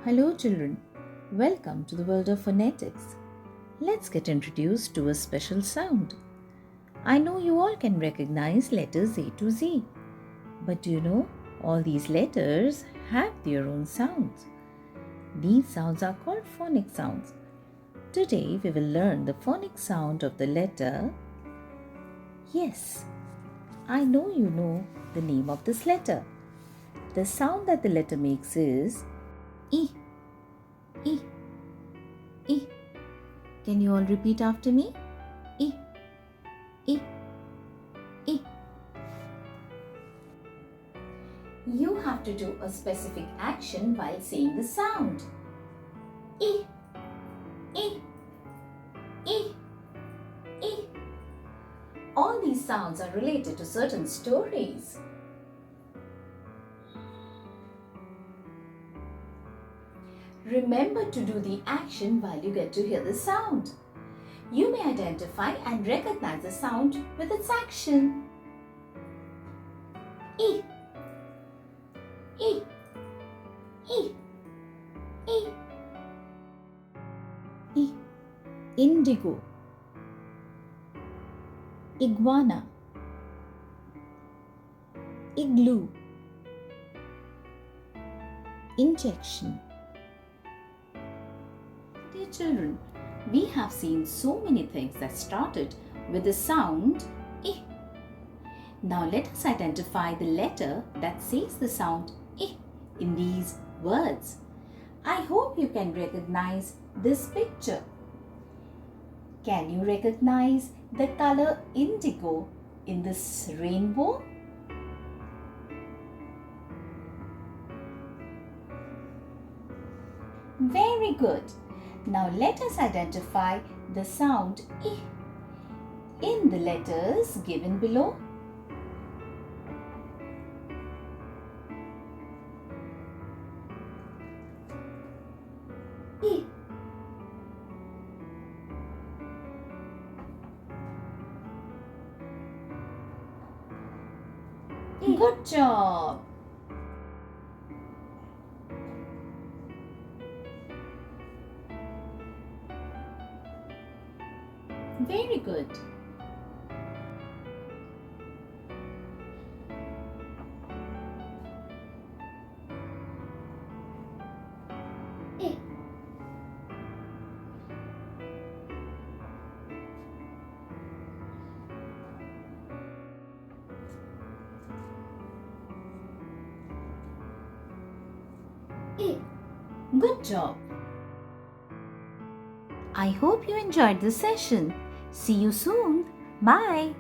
Hello children, welcome to the world of phonetics. Let's get introduced to a special sound. I know you all can recognize letters A to Z, but do you know all these letters have their own sounds? These sounds are called phonic sounds. Today we will learn the phonic sound of the letter. Yes, I know you know the name of this letter. The sound that the letter makes is E. E. E. Can you all repeat after me? E. E. E. You have to do a specific action while saying the sound. E. E. E. E. All these sounds are related to certain stories. Remember to do the action while you get to hear the sound. You may identify and recognize the sound with its action. E. E. E. E. E. Indigo. Iguana. Igloo. Injection. Dear children, we have seen so many things that started with the sound I. Now let us identify the letter that says the sound I in these words. I hope you can recognize this picture. Can you recognize the color indigo in this rainbow? Very good. Now let us identify the sound I in the letters given below. I. Good job. Very good. A. A. Good job. I hope you enjoyed the session. See you soon. Bye.